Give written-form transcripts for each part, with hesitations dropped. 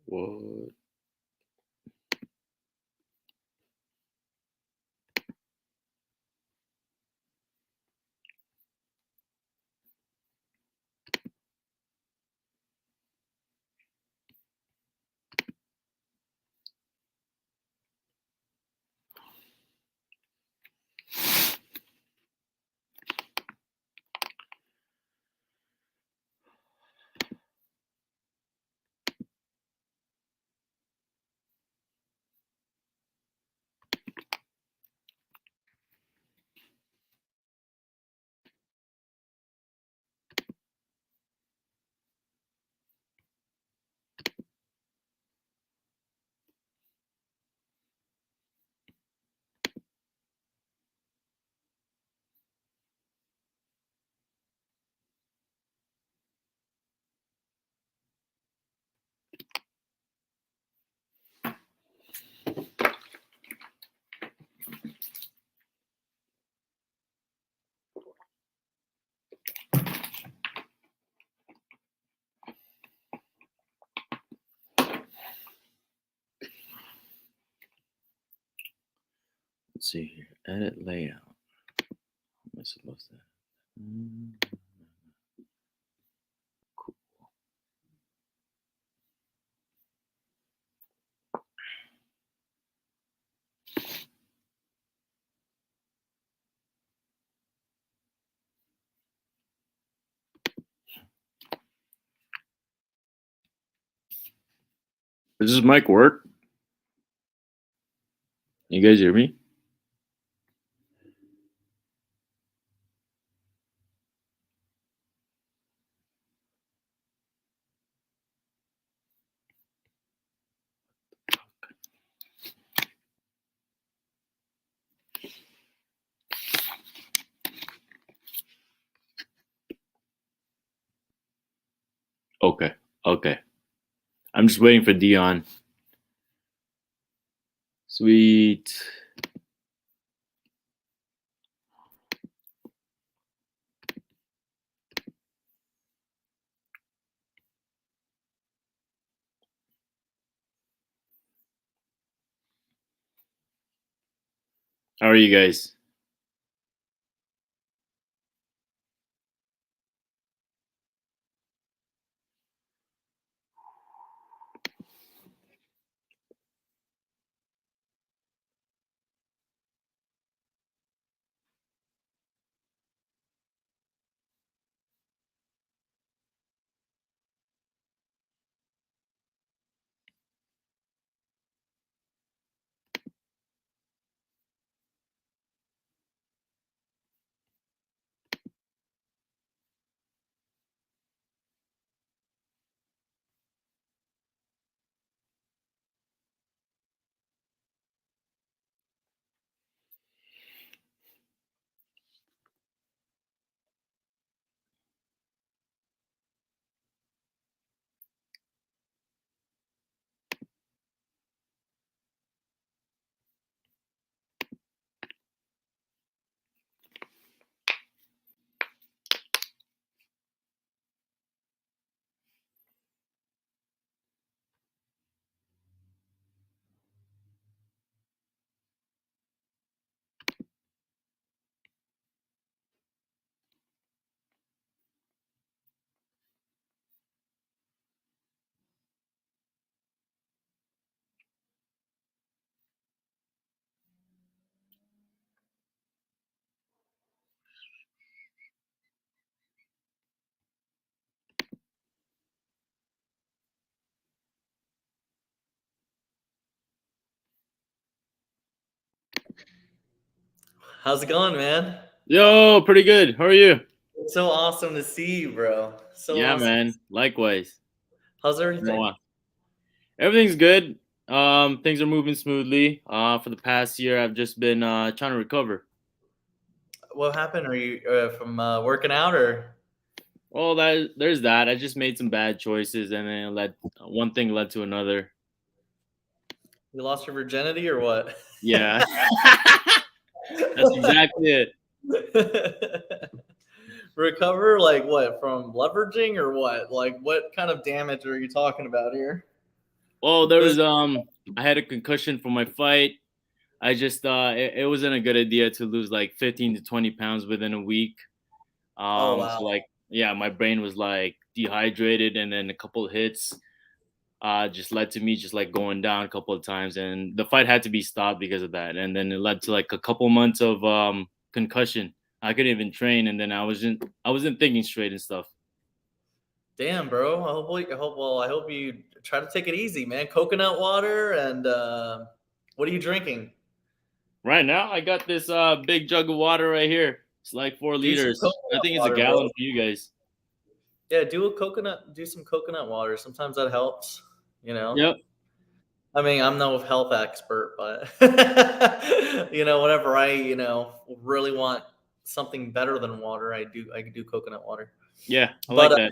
What? Let's see here. Edit layout. How am I supposed to? Cool. Does this mic work? You guys hear me? Okay. Okay. I'm just waiting for Dion. Sweet. How are you guys? How's it going, man? Yo, pretty good. How are you? It's so awesome to see you, bro. So Yeah, awesome. man. Likewise. How's Been a everything? while. Everything's good. Things are moving smoothly. For the past year, I've just been trying to recover. What happened? Are you from working out or? Well, there's that. I just made some bad choices, and then one thing led to another. You lost your virginity or what? Yeah, that's exactly it. Recover like what from leveraging or what? Like what kind of damage are you talking about here? Well, there Was was I had a concussion from my fight. I just it wasn't a good idea to lose like 15 to 20 pounds within a week. oh So wow. like yeah, my brain was like dehydrated, and then a couple of hits just led to me just like going down a couple of times, and the fight had to be stopped because of that. And then it led to like a couple months of concussion. I couldn't even train, and then I wasn't thinking straight and stuff. Damn, bro. I hope you try to take it easy, man. Coconut water and what are you drinking? Right now, I got this big jug of water right here. It's like four Do some liters. I coconut think it's a water, bro. gallon for you guys. Yeah, do some coconut water. Sometimes that helps, you know. Yep. I mean, I'm no health expert, but whenever I, really want something better than water, I do coconut water. Yeah, I But like that.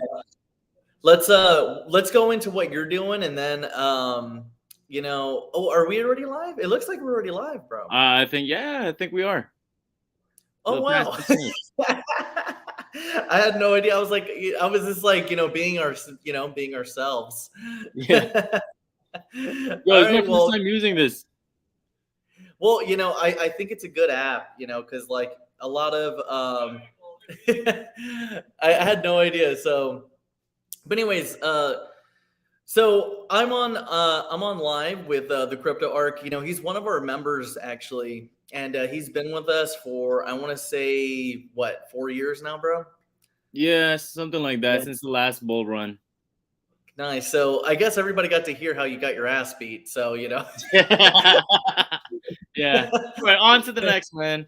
let's go into what you're doing and then oh, are we already live? It looks like we're already live, bro. I think we are for Oh the past wow. 6 minutes. I had no idea. I was like, I was just like, being ourselves. All Yeah. Yo, it's my right. first Well, time using this. I think it's a good app, because like a lot of I had no idea. So, but anyways, so I'm on live with the Crypto Ark. He's one of our members actually, and he's been with us for I want to say what 4 years now, bro. Yeah, something like that Yeah, since the last bull run. nice. So I guess everybody got to hear how you got your ass beat. So Yeah. All right, on to the next man.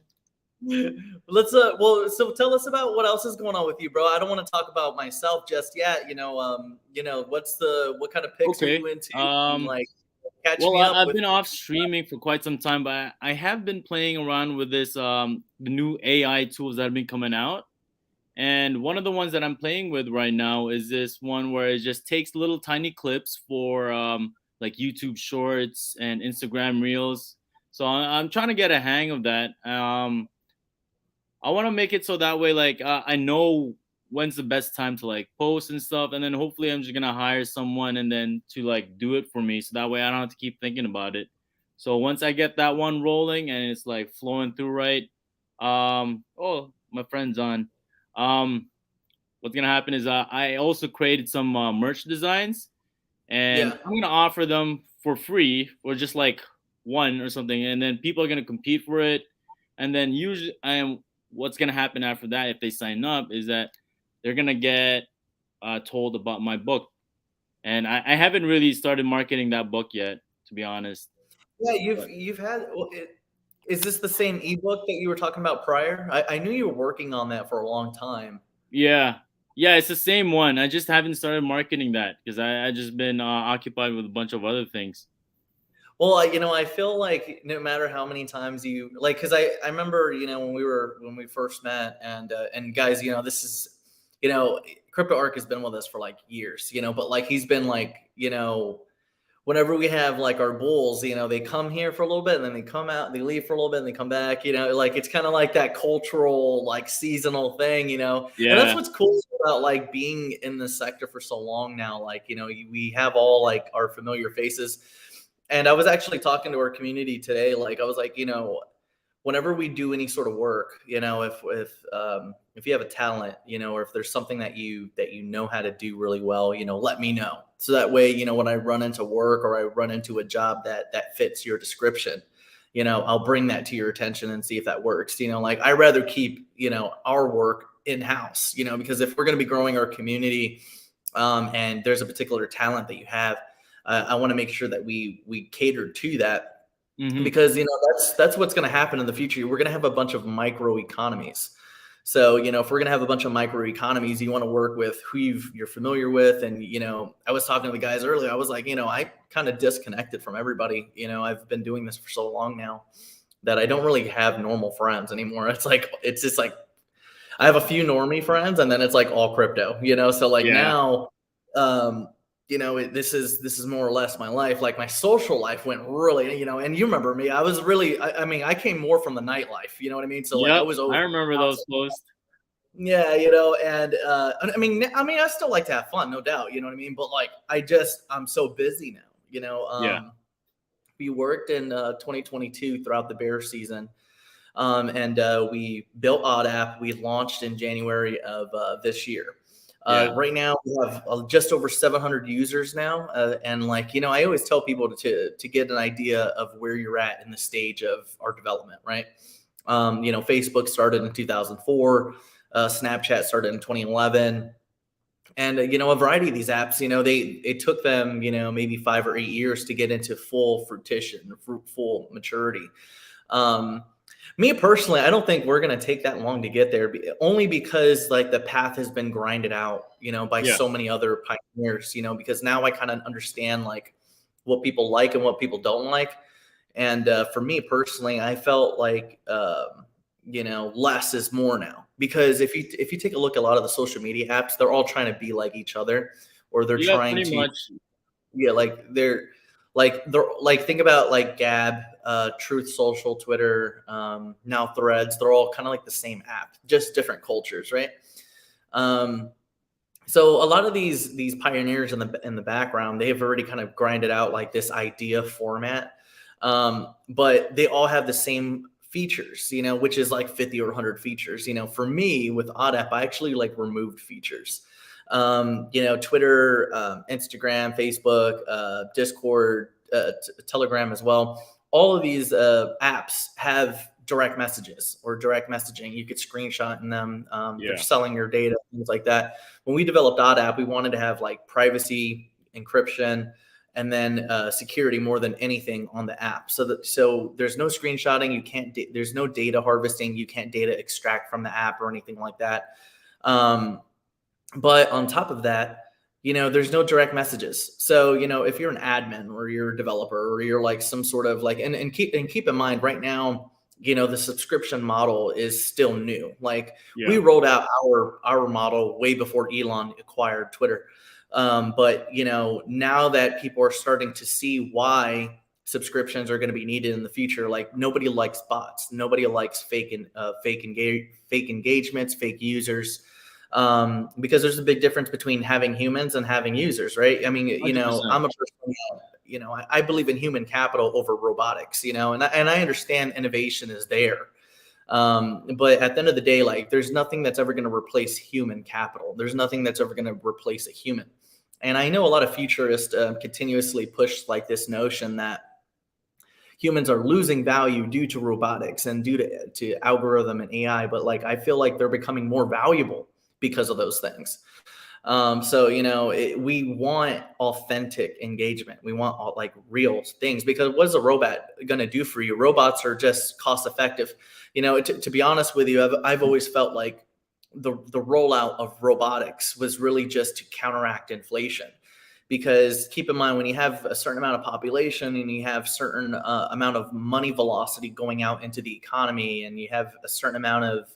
so tell us about what else is going on with you, bro. I don't want to talk about myself just yet. What kind of picks are Okay. you into? And like catch Well, me up I've with. been off streaming for quite some time, but I have been playing around with this the new AI tools that have been coming out. And one of the ones that I'm playing with right now is this one where it just takes little tiny clips for like YouTube Shorts and Instagram Reels. So I'm trying to get a hang of that. I want to make it so that way, like I know when's the best time to like post and stuff, and then hopefully I'm just gonna hire someone and then to like do it for me, so that way I don't have to keep thinking about it. So once I get that one rolling and it's like flowing through right, oh my friend's on. Um, what's gonna happen is I also created some merch designs, and Yeah. I'm gonna offer them for free or just like one or something, and then people are gonna compete for it, and then usually I am what's gonna happen after that if they sign up is that they're gonna get told about my book, and I haven't really started marketing that book yet, to be honest. Yeah, But you've had. Is this the same ebook that you were talking about prior? I knew you were working on that for a long time. yeah, yeah, it's the same one. I just haven't started marketing that because I just been occupied with a bunch of other things. Well, I feel like no matter how many times you like, because I remember, when we first met, and guys, this is, Crypto Ark has been with us for like years, but like he's been like, whenever we have like our bulls, they come here for a little bit and then they come out, they leave for a little bit and they come back, like it's kind of like that cultural, like seasonal thing, and that's Yeah. what's cool about like being in this sector for so long now. Like, we have all like our familiar faces. And I was actually talking to our community today. Like, I was like, whenever we do any sort of work, if you have a talent, or if there's something that you know how to do really well, let me know. So that way, when I run into work or I run into a job that fits your description, I'll bring that to your attention and see if that works. Like I rather keep, our work in house, because if we're going to be growing our community, and there's a particular talent that you have, I want to make sure that we cater to that, Hmm. because that's what's going to happen in the future. We're going to have a bunch of micro economies. So if we're going to have a bunch of micro economies, you want to work with who you're familiar with. And I was talking to the guys earlier. I was like, I kind of disconnected from everybody. I've been doing this for so long now that I don't really have normal friends anymore. It's just like I have a few normie friends, and then it's like all crypto. So like Yeah. now, this is more or less my life. Like my social life went really, and you remember me. I was really, I mean, I came more from the nightlife. You know what I mean? So like I Yep. was I always remember those posts. yeah, and I mean, I still like to have fun, no doubt. You know what I mean? But like, I'm so busy now. Yeah. We worked in 2022 throughout the bear season. And we built OddApp. We launched in January of this year. Yeah. Right now, we have just over 700 users now. And like, I always tell people to get an idea of where you're at in the stage of our development, right? Facebook started in 2004. Snapchat started in 2011. And, a variety of these apps, it took them, maybe 5 or 8 years to get into full fruition, full maturity. Um, Me personally, I don't think we're going to take that long to get there, only because like the path has been grinded out, by Yeah. so many other pioneers, because now I kind of understand like what people like and what people don't like. And for me personally, I felt like, less is more now, because if you take a look at a lot of the social media apps, they're all trying to be like each other, or they're Yeah, trying pretty to, much. yeah, like think about like Gab, Truth Social, Twitter, now Threads. They're all kind of like the same app, just different cultures, right? So a lot of these pioneers in the background, they have already kind of grinded out like this idea format, but they all have the same features, which is like 50 or 100 features. For me with OddApp, I actually like removed features. Twitter, Instagram, Facebook, Discord, Telegram as well. All of these apps have direct messages or direct messaging. You could screenshot in them. They're Yeah. selling your data, things like that. When we developed OddApp, we wanted to have like privacy, encryption, and then security more than anything on the app. So there's no screenshotting. You can't. There's no data harvesting. You can't data extract from the app or anything like that. But on top of that, there's no direct messages. So, if you're an admin or you're a developer or you're like some sort of like, and keep in mind right now, the subscription model is still new. Like Yeah. we rolled out our model way before Elon acquired Twitter. But now that people are starting to see why subscriptions are going to be needed in the future, like nobody likes bots, nobody likes fake engagements, fake users, because there's a big difference between having humans and having users, right? I mean, 100%. I'm a person, I believe in human capital over robotics, and I understand innovation is there. But at the end of the day, like there's nothing that's ever going to replace human capital. There's nothing that's ever going to replace a human. And I know a lot of futurists continuously push like this notion that humans are losing value due to robotics and due to algorithm and AI, but like I feel like they're becoming more valuable because of those things. We want authentic engagement. We want like real things, because what is a robot going to do for you? Robots are just cost effective. To be honest with you, I've always felt like the rollout of robotics was really just to counteract inflation. Because keep in mind, when you have a certain amount of population and you have certain amount of money velocity going out into the economy, and you have a certain amount of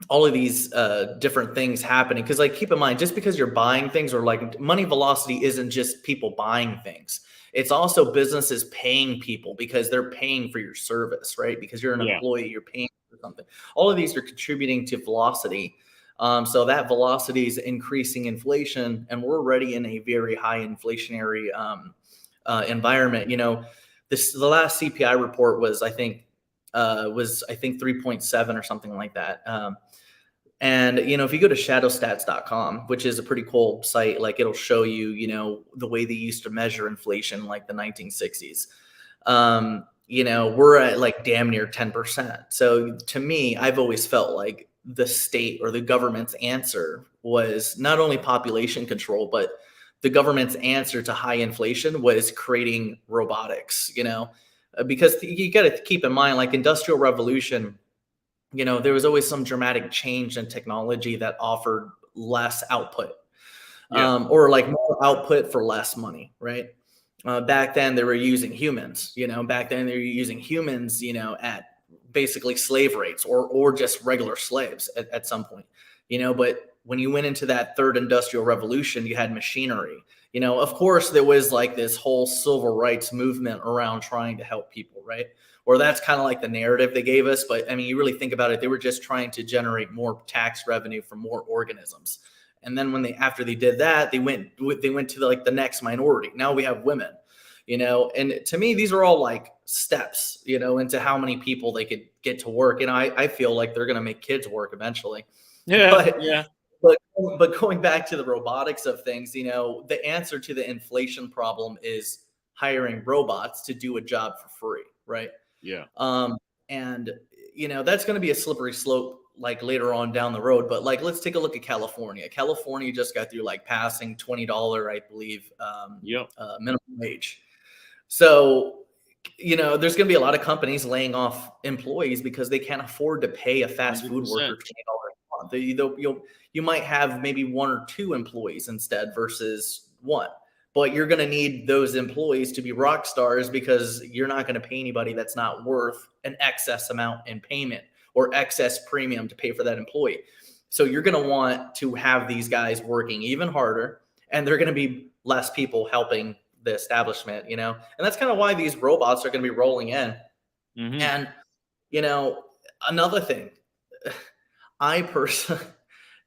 all of these different things happening. Because like keep in mind, just because you're buying things, or like money velocity isn't just people buying things. It's also businesses paying people because they're paying for your service, right? Because you're an Yeah. employee, you're paying for something. All of these are contributing to velocity. So that velocity is increasing inflation, and we're already in a very high inflationary environment. The last CPI report was I think 3.7 or something like that. And if you go to shadowstats.com, which is a pretty cool site, like it'll show you, the way they used to measure inflation, like the 1960s. We're at like damn near 10%. So to me, I've always felt like the state or the government's answer was not only population control, but the government's answer to high inflation was creating robotics, because you got to keep in mind, like industrial revolution, there was always some dramatic change in technology that offered less output, Yeah. or like more output for less money, right? Back then they were using humans, at basically slave rates or just regular slaves at some point, but when you went into that third industrial revolution, you had machinery. Of course there was like this whole civil rights movement around trying to help people, right? Or that's kind of like the narrative they gave us. But I mean, you really think about it, they were just trying to generate more tax revenue from more organisms. And then after they did that, they went to the next minority. Now we have women, and to me, these are all like steps, into how many people they could get to work. And I feel like they're going to make kids work eventually. Yeah, But yeah, but going back to the robotics of things, the answer to the inflation problem is hiring robots to do a job for free, right? yeah. And that's going to be a slippery slope like later on down the road. But like, let's take a look at California. California just got through like passing $20, I believe, Yep. minimum wage. So there's going to be a lot of companies laying off employees because they can't afford to pay a fast food 100%. worker $20 a month. You might have maybe one or two employees instead versus one, but you're going to need those employees to be rock stars because you're not going to pay anybody that's not worth an excess amount in payment or excess premium to pay for that employee. So you're going to want to have these guys working even harder, and they're going to be less people helping the establishment, and that's kind of why these robots are going to be rolling in. Mm-hmm. And another thing, I personally,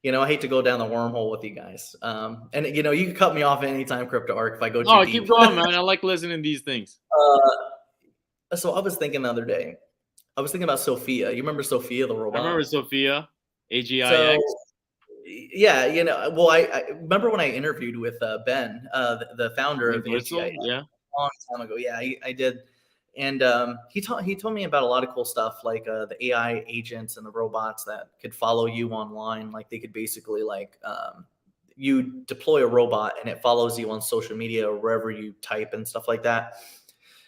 I hate to go down the wormhole with you guys, and you can cut me off anytime, Crypto Ark, if I go too Oh, deep. keep going, man. I like listening to these things. So I was thinking the other day, I was thinking about Sophia. You remember Sophia the robot? I remember Sophia, AGIX. So yeah, well, I remember when I interviewed with Ben, the founder of Universal, AGI, yeah. a long time ago. Yeah, I did. And he told me about a lot of cool stuff, like the AI agents and the robots that could follow you online. Like they could basically you deploy a robot and it follows you on social media or wherever you type and stuff like that.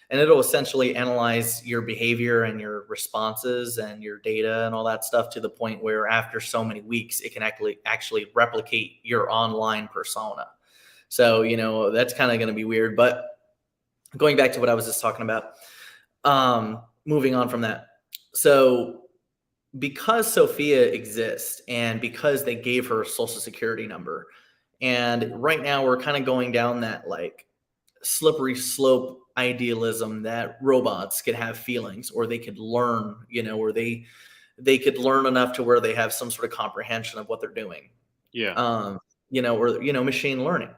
And it'll essentially analyze your behavior and your responses and your data and all that stuff to the point where after so many weeks, it can actually replicate your online persona. So, that's kind of going to be weird. But going back to what I was just talking about, moving on from that. So because Sophia exists and because they gave her a social security number, and right now we're kind of going down that like slippery slope idealism that robots could have feelings or they could learn, or they could learn enough to where they have some sort of comprehension of what they're doing. Yeah. Or machine learning.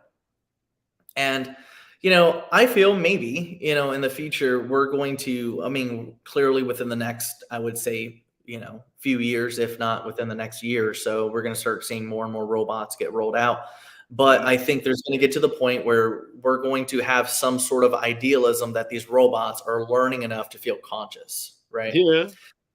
And I feel maybe, in the future, we're going to, clearly within the next, I would say, few years, if not within the next year or so, we're going to start seeing more and more robots get rolled out. But I think there's going to get to the point where we're going to have some sort of idealism that these robots are learning enough to feel conscious, right? Yeah.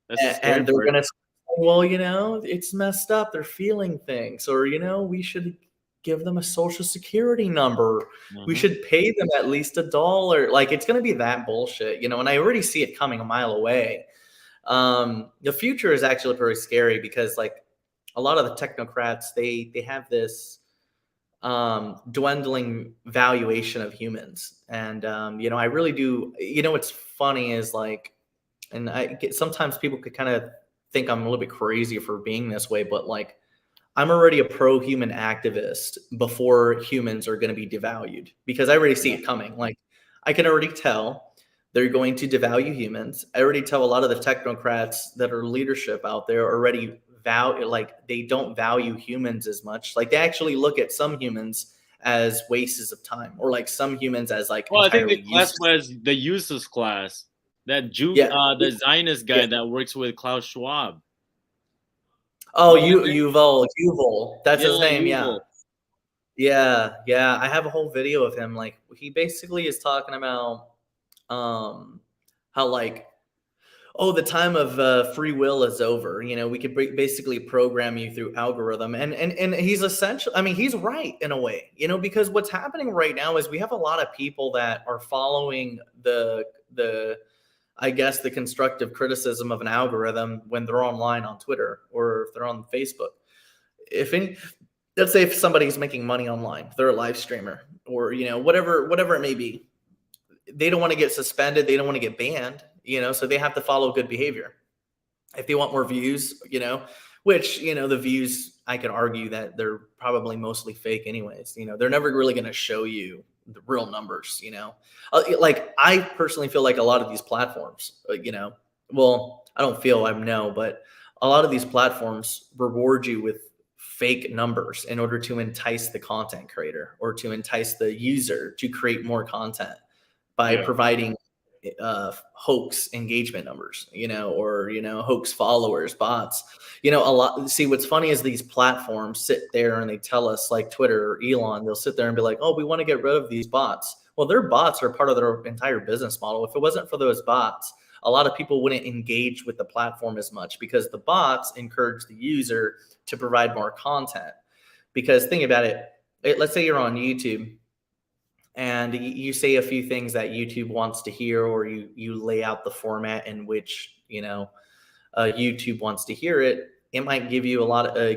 That's And they're going to say, well, it's messed up. They're feeling things. Or, we should give them a social security number. Mm-hmm. We should pay them at least $1. Like, it's going to be that bullshit, and I already see it coming a mile away. The future is actually pretty scary because like a lot of the technocrats, they have this dwindling valuation of humans. And, I really do, what's funny is like, and sometimes people could kind of think I'm a little bit crazy for being this way, but like, I'm already a pro-human activist before humans are going to be devalued because I already see it coming. Like I can already tell they're going to devalue humans. I already tell a lot of the technocrats that are leadership out there already they don't value humans as much. Like they actually look at some humans as wastes of time, or like some humans as like. Well, I think the class was the useless class. That the Zionist guy that works with Klaus Schwab. Oh, Yuval. That's his name. Yuval. Yeah. I have a whole video of him. Like he basically is talking about how like, oh, the time of free will is over. We could basically program you through algorithm. And he's essentially, he's right in a way, because what's happening right now is we have a lot of people that are following the I guess the constructive criticism of an algorithm when they're online on Twitter or if they're on Facebook. Let's say if somebody's making money online, they're a live streamer or, whatever it may be. They don't want to get suspended. They don't want to get banned, so they have to follow good behavior. If they want more views, which, the views, I could argue that they're probably mostly fake anyways. They're never really going to show you the real numbers, like I personally feel like a lot of these platforms, well, I don't feel I know, but a lot of these platforms reward you with fake numbers in order to entice the content creator or to entice the user to create more content by Yeah. providing hoax engagement numbers, or, hoax followers, bots, a lot. See, what's funny is these platforms sit there and they tell us, like Twitter or Elon, they'll sit there and be like, oh, we want to get rid of these bots. Well, their bots are part of their entire business model. If it wasn't for those bots, a lot of people wouldn't engage with the platform as much, because the bots encourage the user to provide more content. Because think about it, let's say you're on YouTube and you say a few things that YouTube wants to hear, or you lay out the format in which YouTube wants to hear it. It might give you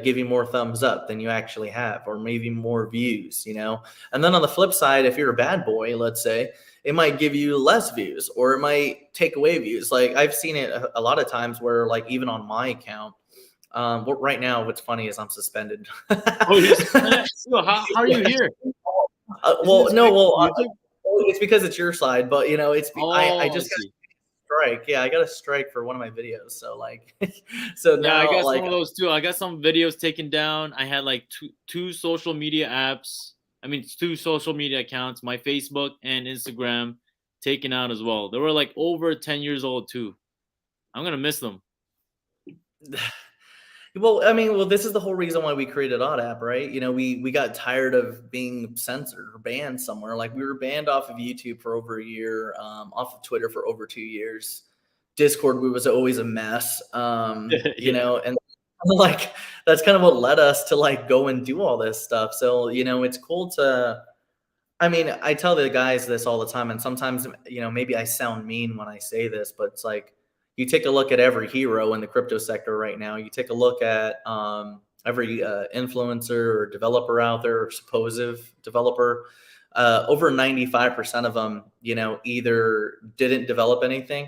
give you more thumbs up than you actually have, or maybe more views. And then on the flip side, if you're a bad boy, let's say, it might give you less views, or it might take away views. Like, I've seen it a lot of times where, like, even on my account, right now, what's funny is I'm suspended. Oh, you're suspended? So how are you here? Well, no, well, YouTube? it's because it's your side, but I Oh, I just got a see. strike. Yeah, I got a strike for one of my videos. So, like, so Yeah, I now, got some like, of those too. I got some videos taken down. I had like two social media apps. I mean, two social media accounts, my Facebook and Instagram, taken out as well. They were like over 10 years old too. I'm gonna miss them. well, I mean, this is the whole reason why we created Odd App, right? We got tired of being censored or banned somewhere. Like, we were banned off of YouTube for over a year, off of Twitter for over 2 years. Discord was always a mess, Yeah, and like, that's kind of what led us to, like, go and do all this stuff. So, it's cool to. I mean, I tell the guys this all the time, and sometimes, maybe I sound mean when I say this, but it's like, you take a look at every hero in the crypto sector right now. You take a look at every influencer or developer out there, or supposed developer. Over 95% of them, either didn't develop anything,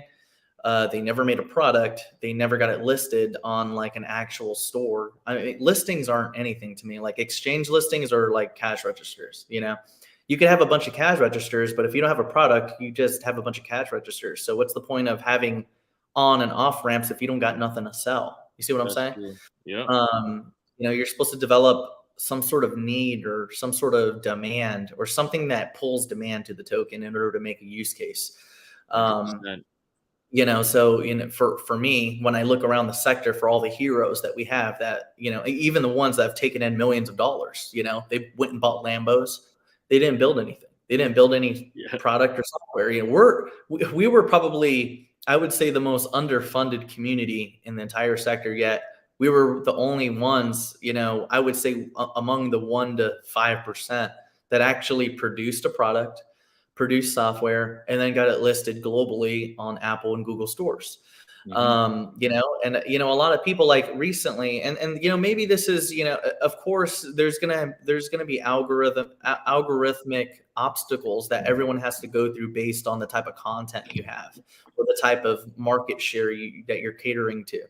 they never made a product, they never got it listed on, like, an actual store. I mean, listings aren't anything to me. Like, exchange listings are like cash registers. You could have a bunch of cash registers, but if you don't have a product, you just have a bunch of cash registers. So what's the point of having on and off ramps if you don't got nothing to sell? You see what I'm that's saying? true. Yeah, You're supposed to develop some sort of need or some sort of demand or something that pulls demand to the token in order to make a use case. Um, 100%. so for me, when I look around the sector for all the heroes that we have, that, even the ones that have taken in millions of dollars, they went and bought Lambos. They didn't build anything. They didn't build any Yeah, product or software. We were probably, I would say, the most underfunded community in the entire sector. Yet we were the only ones, I would say, among the 1 to 5% that actually produced a product, produced software, and then got it listed globally on Apple and Google stores. hmm And a lot of people, like, recently, and maybe this is, of course, there's gonna be algorithmic obstacles that everyone has to go through based on the type of content you have, or the type of market share that you're catering to.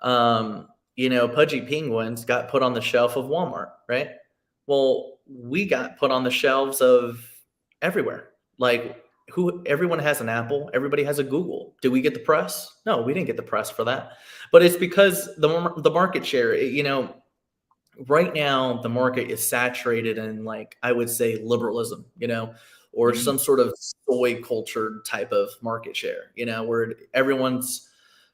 Pudgy Penguins got put on the shelf of Walmart, right? Well, we got put on the shelves of everywhere. Like, everyone has an Apple, everybody has a Google. Did we get the press? No, we didn't get the press for that. But it's because the market share, right now the market is saturated in, like, I would say, liberalism, or hmm some sort of soy culture type of market share, where everyone's,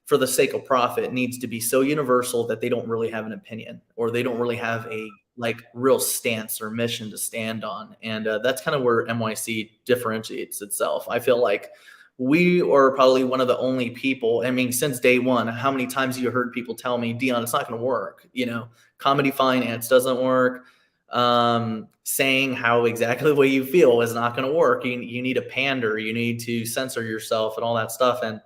for the sake of profit, needs to be so universal that they don't really have an opinion, or they don't really have a, like, real stance or mission to stand on. And that's kind of where MYC differentiates itself. I feel like we are probably one of the only people. I mean, since day one, how many times you heard people tell me, Dion, it's not going to work. Comedy finance doesn't work. Saying how exactly the way you feel is not going to work. You need a pander. You need to censor yourself and all that stuff. And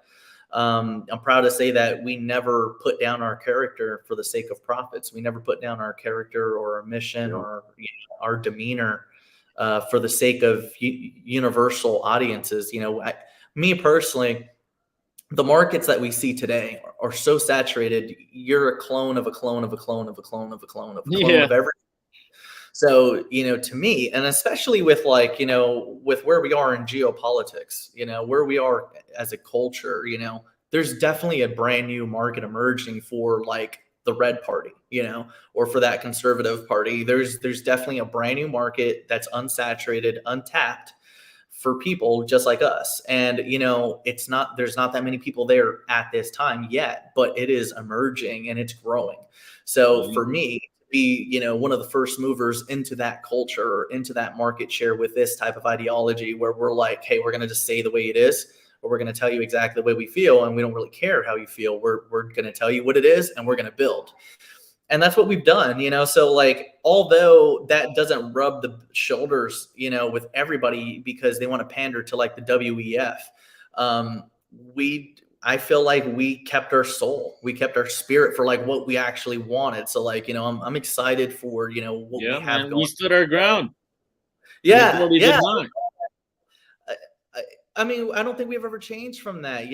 I'm proud to say that we never put down our character for the sake of profits. We never put down our character or our mission yeah, or our demeanor for the sake of universal audiences. Me personally, the markets that we see today are so saturated. You're a clone of a clone of a clone of a clone of a clone of a clone yeah, of every. So, to me, and especially with, like, with where we are in geopolitics, where we are as a culture, there's definitely a brand new market emerging for, like, the red party, or for that conservative party. There's definitely a brand new market that's unsaturated, untapped for people just like us. And there's not that many people there at this time yet, but it is emerging and it's growing. So Yeah. for me, be one of the first movers into that culture or into that market share with this type of ideology, where we're like, hey, we're going to just say the way it is, or we're going to tell you exactly the way we feel, and we don't really care how you feel. We're going to tell you what it is, and we're going to build. And that's what we've done. So like, although that doesn't rub the shoulders with everybody, because they want to pander to like the WEF, we I feel like we kept our soul, we kept our spirit for like what we actually wanted. So like, I'm excited for what we Yeah, have man. We going. stood our ground. Yeah, Majority did yeah. not. I, I I mean, I don't think we've ever changed from that.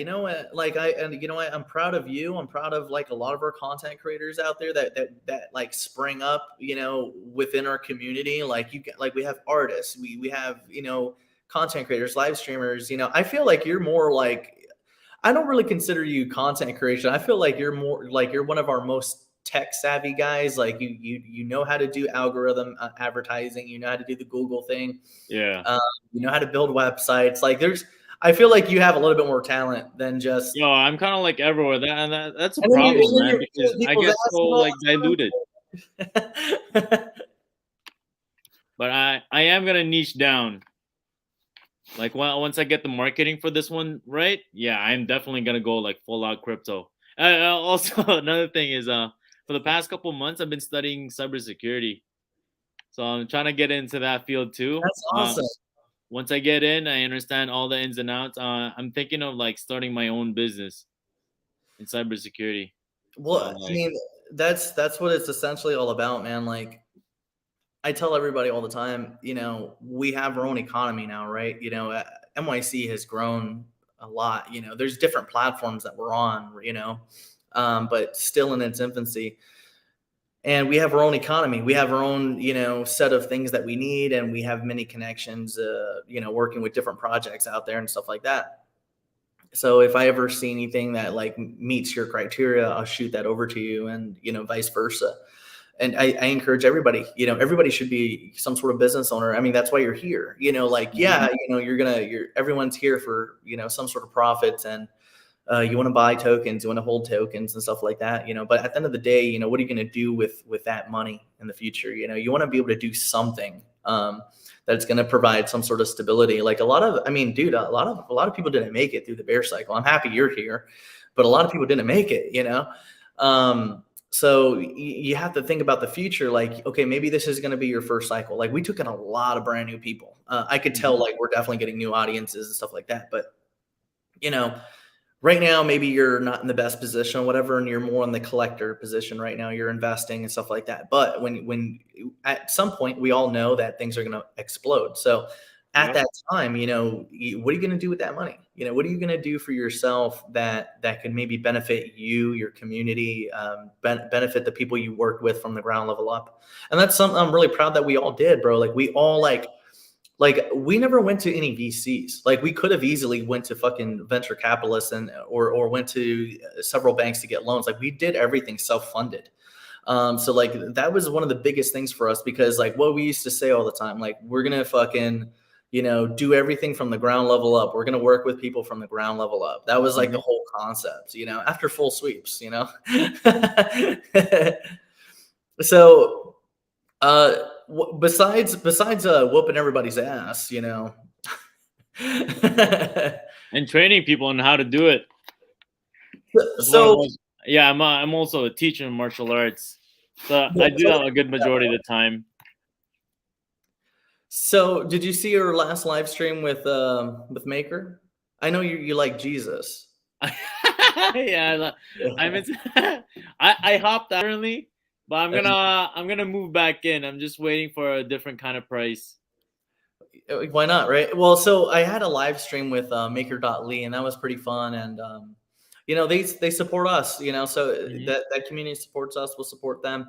Like I'm proud of you. I'm proud of like a lot of our content creators out there that like spring up, within our community. Like like we have artists, we have, content creators, live streamers. I feel like you're more like, I don't really consider you content creation. I feel like you're more like, you're one of our most tech savvy guys. Like you know how to do algorithm advertising. You know how to do the Google thing. Yeah. Um, you know how to build websites. Like I feel like you have a little bit more talent than just. Yo, I'm kind of like everywhere. That's a And then problem, you're man, kicking because I people's get ass so and like all diluted. the time. But I am gonna niche down. Like once I get the marketing for this one right, yeah, I'm definitely gonna go like full out crypto. Also, another thing is for the past couple months I've been studying cybersecurity, so I'm trying to get into that field too. That's awesome. Once I get in, I understand all the ins and outs. I'm thinking of like starting my own business in cybersecurity. So Well, I like, mean, that's what it's essentially all about, man. Like, I tell everybody all the time, we have our own economy now, right? MYC has grown a lot. There's different platforms that we're on, but still in its infancy. And we have our own economy. We have our own, set of things that we need, and we have many connections, working with different projects out there and stuff like that. So if I ever see anything that like meets your criteria, I'll shoot that over to you, and vice versa. And I encourage everybody, everybody should be some sort of business owner. I mean, that's why you're here. Like, yeah, mhm, you're everyone's here for some sort of profits, and you want to buy tokens, you want to hold tokens and stuff like that. But at the end of the day, what are you going to do with that money in the future? You want to be able to do something. That's going to provide some sort of stability. Like I mean, dude, a lot of people didn't make it through the bear cycle. I'm happy you're here, but a lot of people didn't make it. So you have to think about the future. Like, okay, maybe this is going to be your first cycle. Like, we took in a lot of brand new people. I could tell mhm. like we're definitely getting new audiences and stuff like that. But you know, right now maybe you're not in the best position or whatever, and you're more in the collector position right now. You're investing and stuff like that. But when at some point we all know that things are going to explode. So at Yep. that time, what are you going to do with that money? What are you going to do for yourself that could maybe benefit you, your community, benefit the people you work with from the ground level up? And that's something I'm really proud that we all did, bro. Like, we all like we never went to any VCs. Like, we could have easily went to fucking venture capitalists or went to several banks to get loans. Like, we did everything self-funded. So like, that was one of the biggest things for us, because like what we used to say all the time, like, we're gonna fucking do everything from the ground level up. We're gonna work with people from the ground level up. That was like the Mhm. whole concept, after full sweeps. So besides whooping everybody's ass. And training people on how to do it. That's one of so those. Yeah, I'm also a teacher in martial arts, so yeah, I do that a good majority of the time. so did you see your last live stream with Maker? I know you like Jesus. Yeah, I'm into, I hopped out early, but I'm gonna move back in. I'm just waiting for a different kind of price. Why not, right? Well, so I had a live stream with Maker.ly, and that was pretty fun. And they support us. So Hmm. that community supports us. We'll support them.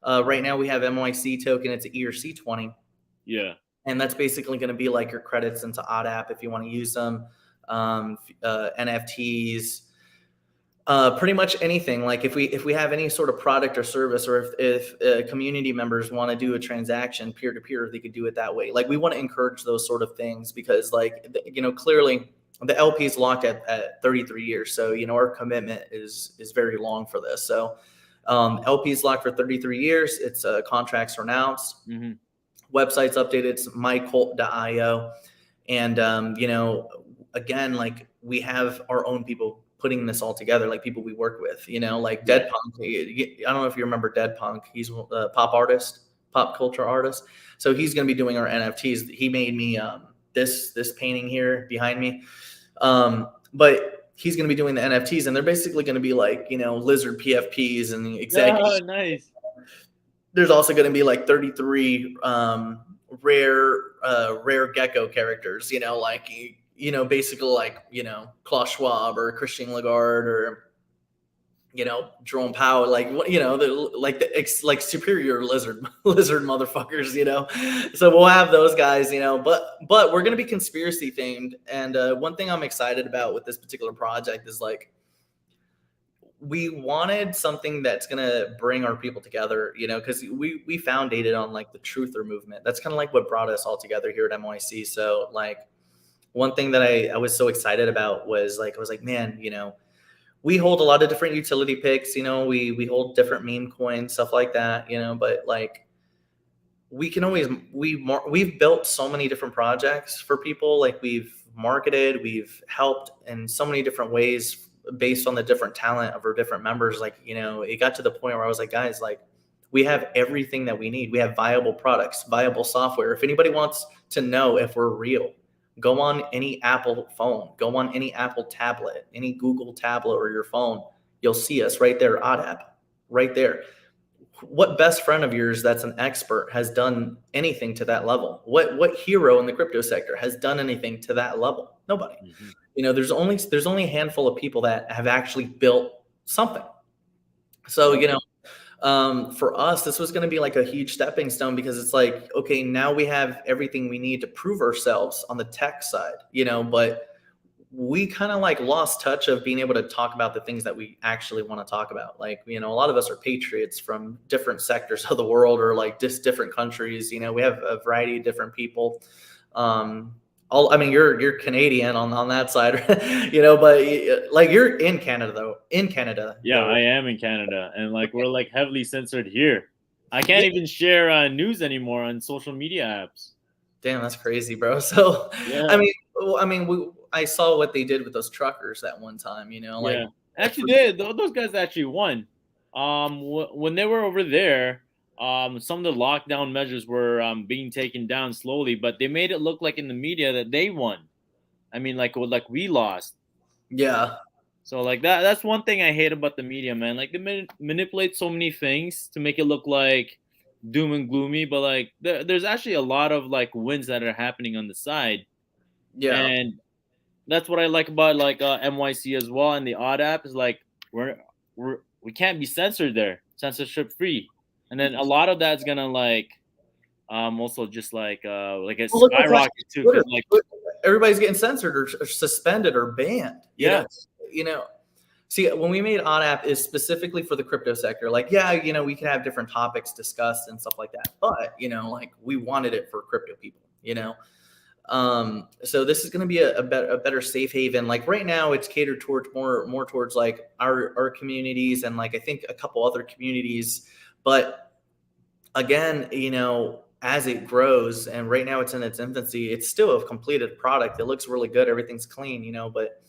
Right now we have MYC token. It's an ERC20, Yeah. and that's basically going to be like your credits into OddApp if you want to use them. NFTs. Pretty much anything. Like if we have any sort of product or service, or if community members want to do a transaction peer to peer, they could do it that way. Like we want to encourage those sort of things because, like, clearly the LP is locked at 33 years. So our commitment is very long for this. So LP is locked for 33 years. It's contracts renounced. Mm-hmm. Website's updated. It's mycult.io, and again, like we have our own people putting this all together, like people we work with, like Dead Punk. I don't know if you remember Dead Punk. He's a pop culture artist. So he's going to be doing our NFTs. He made me this painting here behind me. But he's going to be doing the NFTs, and they're basically going to be like, lizard PFPs and executives. Oh, nice. There's also going to be like 33 rare gecko characters, basically like, Klaus Schwab or Christian Lagarde or, Jerome Powell, like, like superior lizard motherfuckers, so we'll have those guys, but we're going to be conspiracy themed. And one thing I'm excited about with this particular project is like, we wanted something that's going to bring our people together, because we founded on like the truther movement. That's kind of like what brought us all together here at MYC. So like, one thing that I was so excited about was like, I was like, man, we hold a lot of different utility picks, we hold different meme coins, stuff like that, but like, we can always, we've built so many different projects for people. Like we've marketed, we've helped in so many different ways based on the different talent of our different members. Like, it got to the point where I was like, guys, like we have everything that we need. We have viable products, viable software. If anybody wants to know if we're real, go on any Apple phone, go on any Apple tablet, any Google tablet or your phone. You'll see us right there, OddApp, right there. What best friend of yours that's an expert has done anything to that level? What hero in the crypto sector has done anything to that level? Nobody. Mm-hmm. There's only a handful of people that have actually built something. So, for us, this was going to be like a huge stepping stone, because it's like, okay, now we have everything we need to prove ourselves on the tech side, but we kind of like lost touch of being able to talk about the things that we actually want to talk about. Like, a lot of us are patriots from different sectors of the world, or like just different countries. We have a variety of different people. You're Canadian on that side, but like you're in Canada though. Yeah, I am in Canada, and like we're like heavily censored here. I can't even share news anymore on social media apps. Damn, that's crazy, bro. So, yeah. I saw what they did with those truckers that one time. Like, yeah. Actually, those guys actually won. When they were over there, some of the lockdown measures were being taken down slowly, but they made it look like in the media that they won. I mean, like we lost. Yeah. So like that's one thing I hate about the media, man. Like they manipulate so many things to make it look like doom and gloomy, but like there's actually a lot of like wins that are happening on the side. Yeah. And that's what I like about like MYC as well, and the Odd app is like we can't be censored there, censorship free. And then a lot of that's gonna like also just like a skyrocket too, because like everybody's getting censored or suspended or banned. Yeah. See, when we made OddApp is specifically for the crypto sector. Like, yeah, we can have different topics discussed and stuff like that, but like we wanted it for crypto people. So this is going to be a better safe haven. Like right now, it's catered towards more towards like our communities and like I think a couple other communities. But again, as it grows, and right now it's in its infancy, it's still a completed product. It looks really good. Everything's clean, but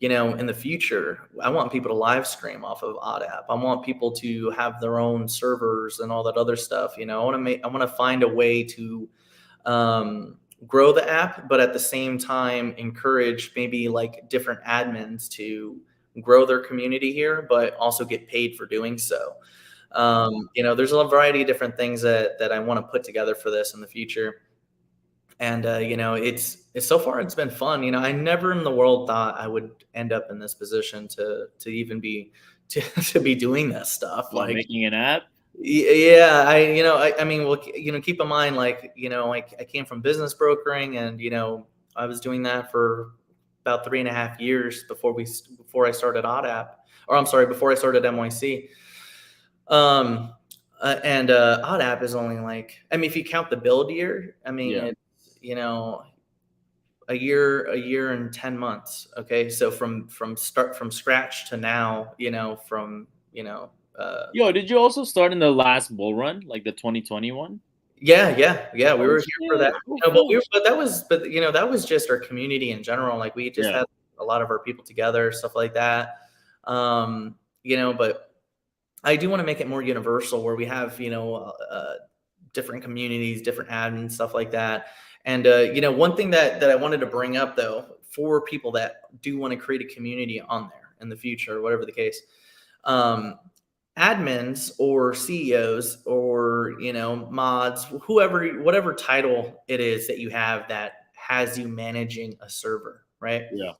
in the future, I want people to live stream off of OddApp. I want people to have their own servers and all that other stuff. I want to find a way to grow the app, but at the same time, encourage maybe like different admins to grow their community here, but also get paid for doing so. There's a variety of different things that I want to put together for this in the future. And, it's so far it's been fun. I never in the world thought I would end up in this position to even be, to be doing this stuff. Like making an app. Yeah. Keep in mind, like, I came from business brokering, and, I was doing that for about 3.5 years before I started OddApp, or I'm sorry, before I started MYC. Um, and Odd App is only like, I mean, if you count the build year, I mean, Yeah. it's, you know, a year and 10 months. Okay. So from scratch to now, Yo, did you also start in the last bull run, like the 2021? yeah. We Oh were here for that. shit! Oh fuck! That was just our community in general. Like we just Yeah. had a lot of our people together, stuff like that. But I do want to make it more universal where we have, different communities, different admins, stuff like that. And, one thing that I wanted to bring up though, for people that do want to create a community on there in the future, whatever the case, um, admins or CEOs or, mods, whoever, whatever title it is that you have that has you managing a server, right? Yeah.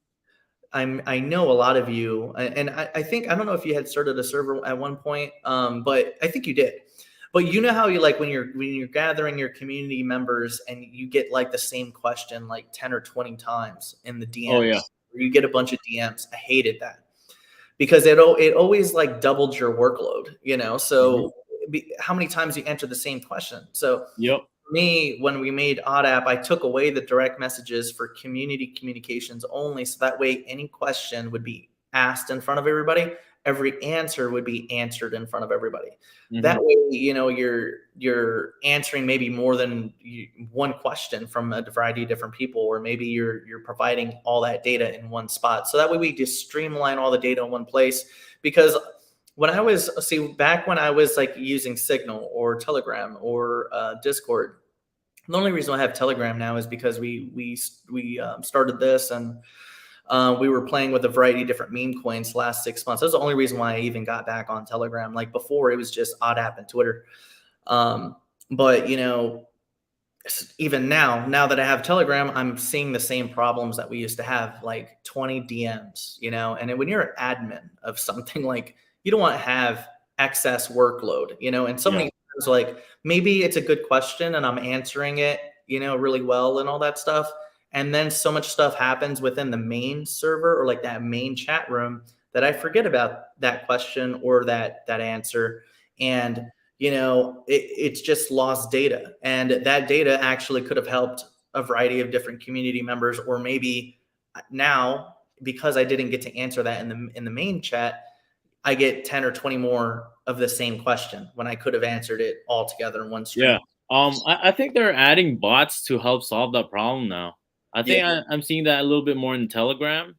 I know a lot of you, and I think I don't know if you had started a server at one point, but I think you did. But you know how you like when you're gathering your community members and you get like the same question like 10 or 20 times in the Oh yeah. DMs, or you get a bunch of DMs. I hated that because it always like doubled your workload, Hmm. So how many times you enter the same question? So Yep. me, when we made Odd App, I took away the direct messages for community communications only. So that way, any question would be asked in front of everybody. Every answer would be answered in front of everybody. That Hmm. way, you're answering maybe more than one question from a variety of different people, or maybe you're providing all that data in one spot. So that way, we just streamline all the data in one place. Because back when I was like using Signal or Telegram or Discord, the only reason I have Telegram now is because we started this, and we were playing with a variety of different meme coins the last 6 months. That's the only reason why I even got back on Telegram. Like before, it was just Odd App and Twitter. But even now that I have Telegram, I'm seeing the same problems that we used to have, like 20 DMs, and when you're an admin of something, like you don't want to have excess workload, and so Yeah. many times, like maybe it's a good question and I'm answering it, really well and all that stuff. And then so much stuff happens within the main server or like that main chat room that I forget about that question or that answer. And it's just lost data. And that data actually could have helped a variety of different community members, or maybe now, because I didn't get to answer that in the main chat, I get 10 or 20 more of the same question when I could have answered it all together in one Yeah. stream. I think they're adding bots to help solve that problem now. I Yeah, think I'm seeing that a little bit more in Telegram,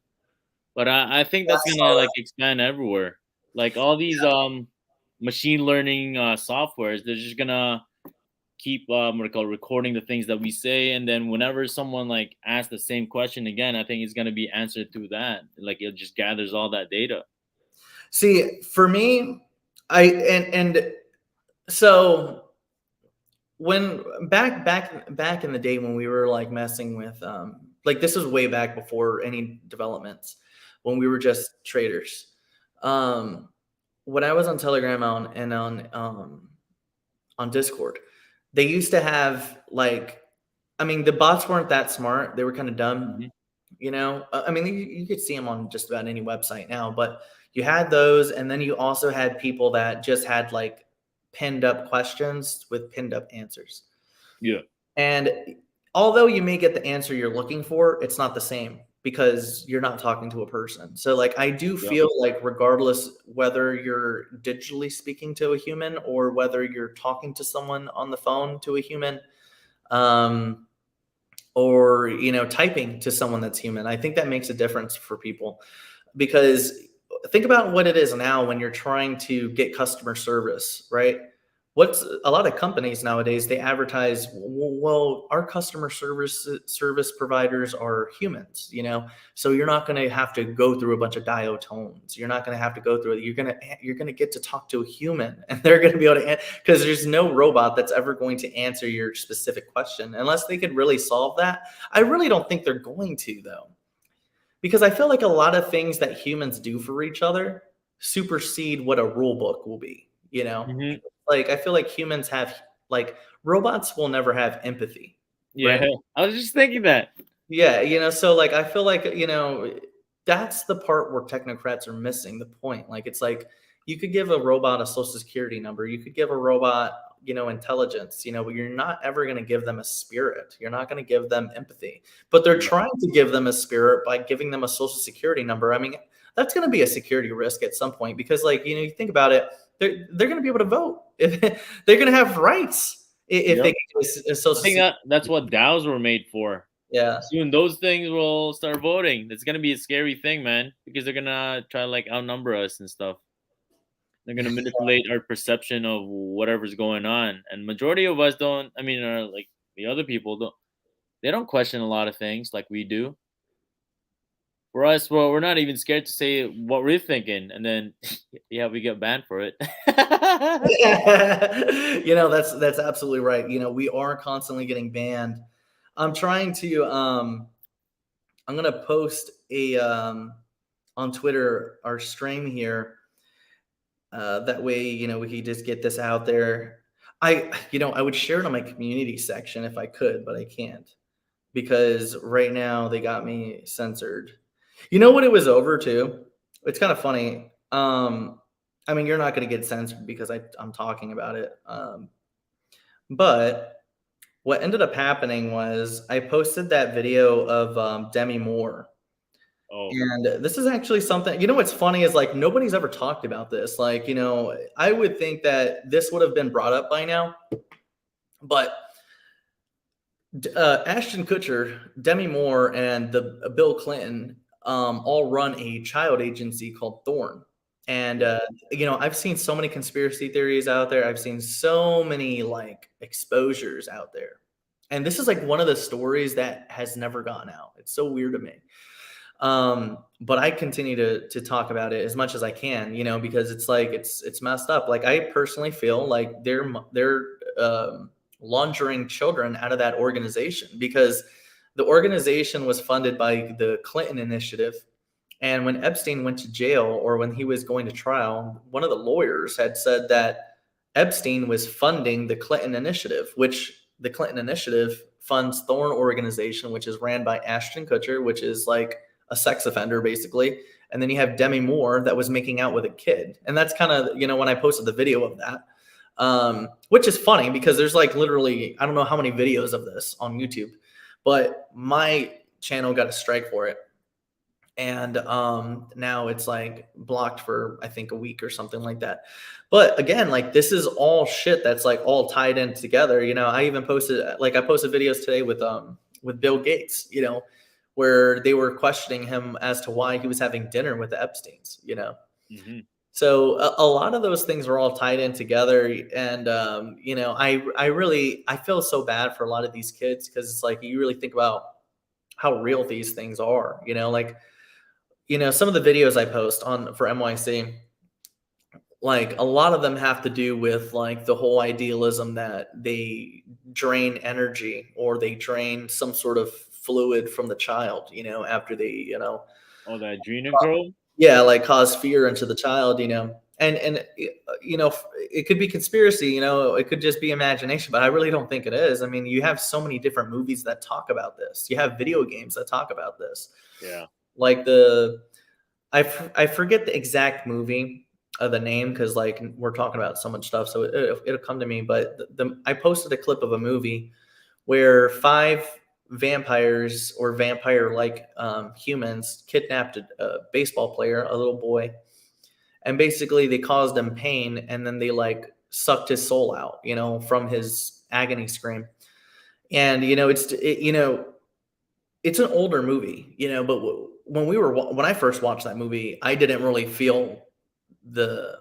but I think that's I gonna saw like that. expand everywhere. Like all these machine learning softwares, they're just gonna keep what do you call it, recording the things that we say, and then whenever someone like asks the same question again, I think it's gonna be answered through that. Like it just gathers all that data. See, for me, I and so when back in the day when we were like messing with like this was way back before any developments, when we were just traders. um when I was on Telegram on Discord, they used to have like, I mean, the bots weren't that smart, they were kind of dumb. Hmm. I mean, you could see them on just about any website now, but you had those, and then you also had people that just had like pinned up questions with pinned up answers. Yeah. And although you may get the answer you're looking for, it's not the same because you're not talking to a person. So, like, I do Yeah. feel like, regardless whether you're digitally speaking to a human or whether you're talking to someone on the phone to a human, um, or typing to someone that's human, I think that makes a difference for people. Because think about what it is now when you're trying to get customer service, right? What's a lot of companies nowadays, they advertise, well, our customer service providers are humans, so you're not going to have to go through a bunch of dial tones. You're not going to have to go through it. You're going to get to talk to a human, and they're going to be able to, because there's no robot that's ever going to answer your specific question unless they could really solve that. I really don't think they're going to, though, because I feel like a lot of things that humans do for each other supersede what a rule book will be, Hmm. Like I feel like humans have, like, robots will never have empathy, right? Yeah. I was just thinking that. Yeah, so like I feel like, that's the part where technocrats are missing the point. Like, it's like you could give a robot a social security number, you could give a robot, intelligence, but you're not ever going to give them a spirit. You're not going to give them empathy. But they're Yeah. trying to give them a spirit by giving them a social security number. I mean, that's going to be a security risk at some point because, like, you think about it, they're going to be able to vote. If they're going to have rights if they Yep. get a I social think security. that's what DAOs were made for. Yeah. Soon those things will start voting. It's gonna be a scary thing, man, because they're gonna try to like outnumber us and stuff. They're gonna manipulate our perception of whatever's going on, and majority of us don't. I mean, like the other people don't. They don't question a lot of things like we do. For us, well, we're not even scared to say what we're thinking, and then yeah, we get banned for it. That's absolutely right. We are constantly getting banned. I'm trying to I'm gonna post a on Twitter our stream here. That way, we could just get this out there. I would share it on my community section if I could, but I can't because right now they got me censored. You know what it was over to? It's kind of funny. I mean, you're not going to get censored because I'm talking about it. But what ended up happening was I posted that video of Demi Moore. Oh, And this is actually something, what's funny is like nobody's ever talked about this. Like, I would think that this would have been brought up by now, but Ashton Kutcher, Demi Moore, and the Bill Clinton all run a child agency called Thorn. And I've seen so many conspiracy theories out there. I've seen so many like exposures out there, and this is like one of the stories that has never gone out. It's so weird to me. But I continue to talk about it as much as I can, because it's like it's messed up. Like I personally feel like they're laundering children out of that organization because the organization was funded by the Clinton Initiative. And when Epstein went to jail or when he was going to trial, one of the lawyers had said that Epstein was funding the Clinton Initiative, which the Clinton Initiative funds Thorn Organization, which is ran by Ashton Kutcher, which is like a sex offender basically. And then you have Demi Moore that was making out with a kid. And that's kind of, when I posted the video of that, which is funny because there's like literally, I don't know how many videos of this on YouTube, but my channel got a strike for it. And now it's like blocked for I think a week or something like that. But again, like this is all shit that's like all tied in together. I even posted I posted videos today with Bill Gates, where they were questioning him as to why he was having dinner with the Epsteins. hmm So a lot of those things are all tied in together, and I feel so bad for a lot of these kids because it's like you really think about how real these things are. Some of the videos I post on for MYC, like a lot of them have to do with like the whole idealism that they drain energy or they drain some sort of fluid from the child, after they, oh, that adrenochrome. yeah, like cause fear into the child, and it could be conspiracy, it could just be imagination, but I really don't think it is. I mean, you have so many different movies that talk about this. You have video games that talk about this. Yeah. Like I forget the exact movie of the name because like we're talking about so much stuff, so it'll come to me. But I posted a clip of a movie where 5 vampires or vampire-like humans kidnapped a baseball player, a little boy, and basically they caused him pain, and then they like sucked his soul out, from his agony scream. And it's an older movie, but when I first watched that movie, I didn't really feel the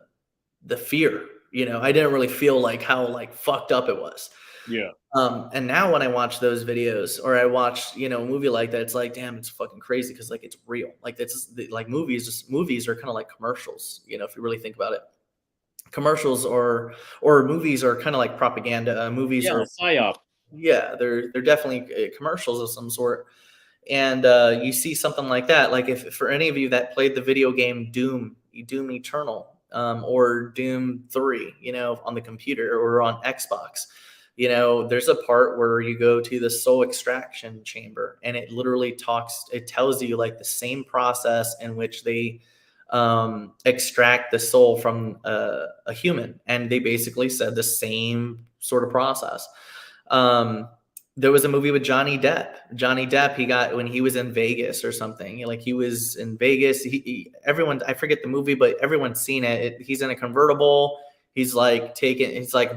fear. I didn't really feel like how like fucked up it was. Yeah. And now when I watch those videos or I watch, a movie like that, it's like, damn, it's fucking crazy because like it's real. Like it's like movies are kind of like commercials. If you really think about it, commercials or movies are kind of like propaganda. Movies Yeah, are, psyop. yeah, they're definitely commercials of some sort. And you see something like that, like if for any of you that played the video game Doom Eternal, or Doom 3, on the computer or on Xbox, There's a part where you go to the soul extraction chamber, and it literally it tells you like the same process in which they extract the soul from a human. And they basically said the same sort of process. There was a movie with Johnny Depp. Johnny Depp, he got, when he was in Vegas or something, like he was in Vegas. Everyone, I forget the movie, but everyone's seen it. He's in a convertible. He's like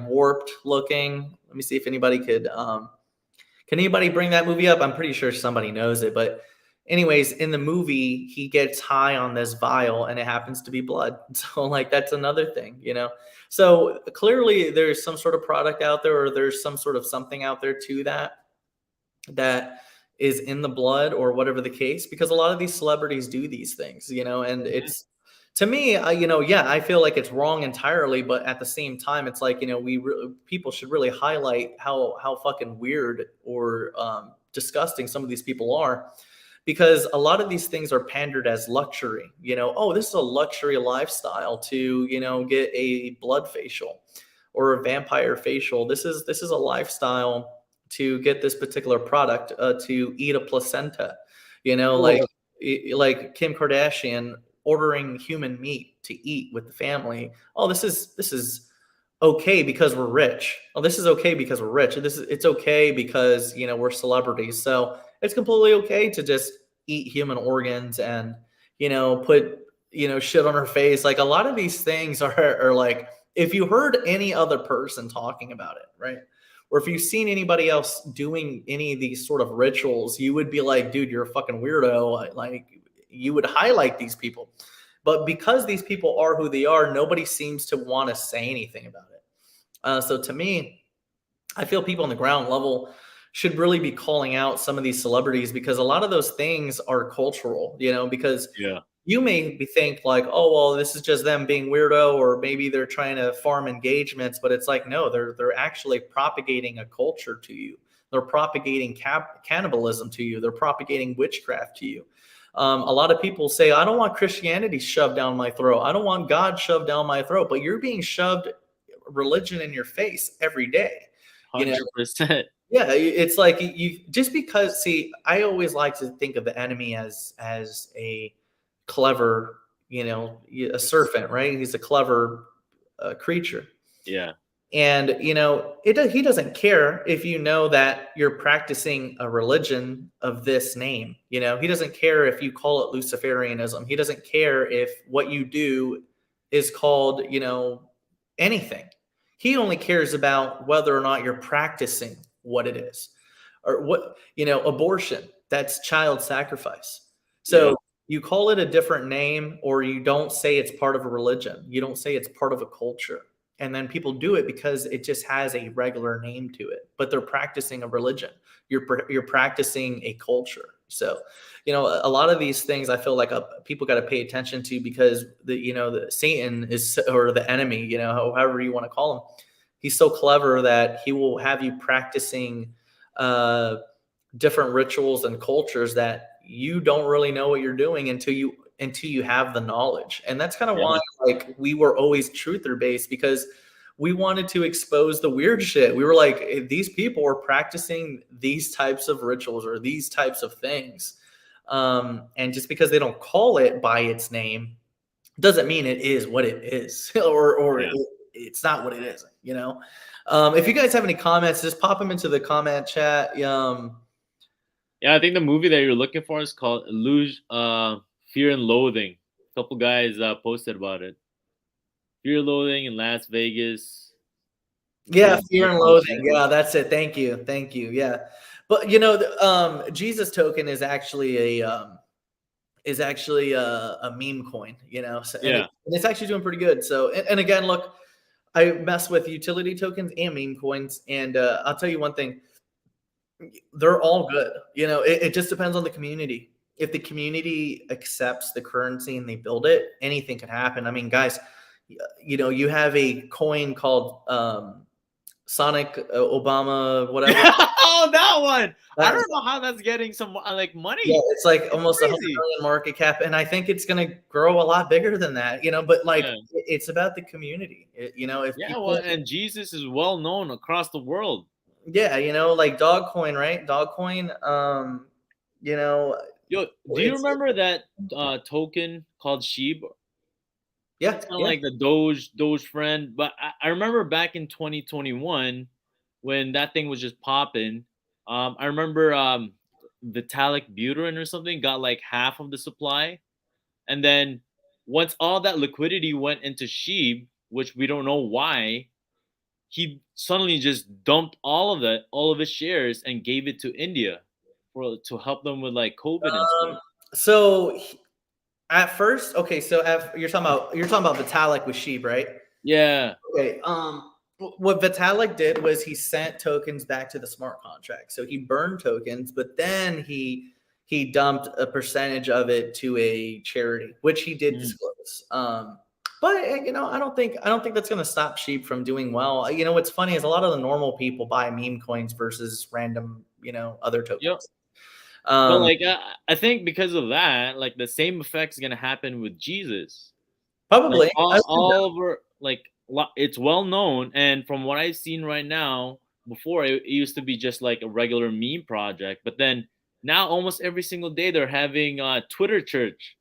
warped looking. Let me see if anybody can anybody bring that movie up? I'm pretty sure somebody knows it. But anyways, in the movie, he gets high on this vial and it happens to be blood. So like, that's another thing, So clearly there's some sort of product out there, or there's some sort of something out there to that is in the blood or whatever the case, because a lot of these celebrities do these things, and it's, to me, I feel like it's wrong entirely, but at the same time, it's like, people should really highlight how fucking weird or disgusting some of these people are, because a lot of these things are pandered as luxury. Oh, this is a luxury lifestyle to, get a blood facial or a vampire facial. This is a lifestyle to get this particular product, to eat a placenta, like Kim Kardashian ordering human meat to eat with the family. Oh, this is okay because we're rich. Oh, this is okay because we're rich. It's okay because, we're celebrities. So it's completely okay to just eat human organs and, put, shit on her face. Like, a lot of these things are like, if you heard any other person talking about it, right? Or if you've seen anybody else doing any of these sort of rituals, you would be like, dude, you're a fucking weirdo. Like, you would highlight these people. But because these people are who they are, nobody seems to want to say anything about it. So to me, I feel people on the ground level should really be calling out some of these celebrities, because a lot of those things are cultural, because you may think like, oh, well, this is just them being weirdo, or maybe they're trying to farm engagements, but it's like, no, they're actually propagating a culture to you. They're propagating cannibalism to you. They're propagating witchcraft to you. A lot of people say, I don't want Christianity shoved down my throat. I don't want God shoved down my throat, but you're being shoved religion in your face every day. 100%. Yeah, it's like you just because, see, I always like to think of the enemy as a clever, a serpent, right? He's a clever creature. Yeah. And, he doesn't care if you know that you're practicing a religion of this name. He doesn't care if you call it Luciferianism. He doesn't care if what you do is called, anything. He only cares about whether or not you're practicing what it is, or what, abortion, that's child sacrifice. So you call it a different name, or you don't say it's part of a religion. You don't say it's part of a culture. And then people do it because it just has a regular name to it, but they're practicing a religion. You're practicing a culture. So, a lot of these things I feel like people got to pay attention to, because the Satan is, or the enemy, however you want to call him, he's so clever that he will have you practicing different rituals and cultures that you don't really know what you're doing until you have the knowledge. And that's kind of why, like, we were always truther based, because we wanted to expose the weird shit. We were like, these people are practicing these types of rituals or these types of things. And just because they don't call it by its name doesn't mean it is what it is, or it's not what it isn't, If you guys have any comments, just pop them into the comment chat. Yeah, I think the movie that you're looking for is called Fear and Loathing. A couple guys posted about it. Fear and Loathing in Las Vegas. Yeah, Fear and Loathing. Yeah, that's it. Thank you. Yeah, but Jesus token is actually a meme coin. So, and it's actually doing pretty good. So, and again, look, I mess with utility tokens and meme coins, and I'll tell you one thing. They're all good. It just depends on the community. If the community accepts the currency and they build it, anything can happen. I mean, guys, you have a coin called Sonic Obama, whatever. Oh, that on. I That's don't know how that's getting some like Yeah, money. it's like It's almost 100 crazy. million market cap, and I think it's gonna grow a lot bigger than that, but, like, Yeah. it's about the community, if Yeah, well, people and Jesus is well known across the world. yeah, like Dogcoin, right? Dogcoin, you know, Yo, do you it's remember that token called Sheep? yeah, It's kind of yeah. like the Doge friend, but I remember back in 2021 when that thing was just popping. I remember Vitalik Buterin or something got like half of the supply, and then once all that liquidity went into Sheep, which we don't know why, he suddenly just dumped all of his shares, and gave it to India for to help them with like COVID and stuff. So, at first okay, so you're talking about Vitalik with Sheep, right? Yeah. Okay, what Vitalik did was he sent tokens back to the smart contract. So he burned tokens, but then he dumped a percentage of it to a charity, which he did Mhm. disclose. But I don't think that's going to stop Sheep from doing well. What's funny is a lot of the normal people buy meme coins versus random, other Yep. tokens. But Um, like I think because of that, like the same effect's gonna happen with Jesus. Like Probably. all over, like it's well known, and from what I've seen right now, before it used to be just like a regular meme project, but then now almost every single day they're having Twitter church,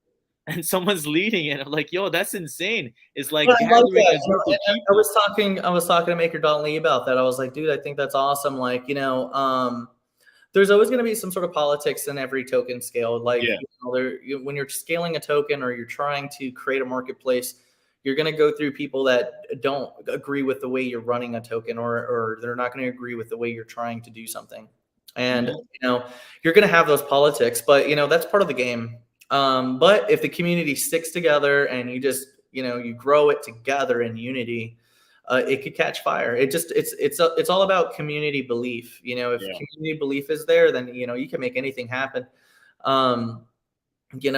and someone's leading it. I'm like, yo, that's insane. It's But like I like gathering that. a group of I people. was talking to Maker Lee about that. I was like, dude, I think that's awesome. Like, there's always going to be some sort of politics in every token scale. Like, Yeah. when you're scaling a token or you're trying to create a marketplace, you're going to go through people that don't agree with the way you're running a token, or they're not going to agree with the way you're trying to do something. And, Hmm. you're going to have those politics, but, that's part of the game. But if the community sticks together and you just, you grow it together in unity, it could catch fire. It's all about community belief. If Yeah. community belief is there, then you can make anything happen. Um,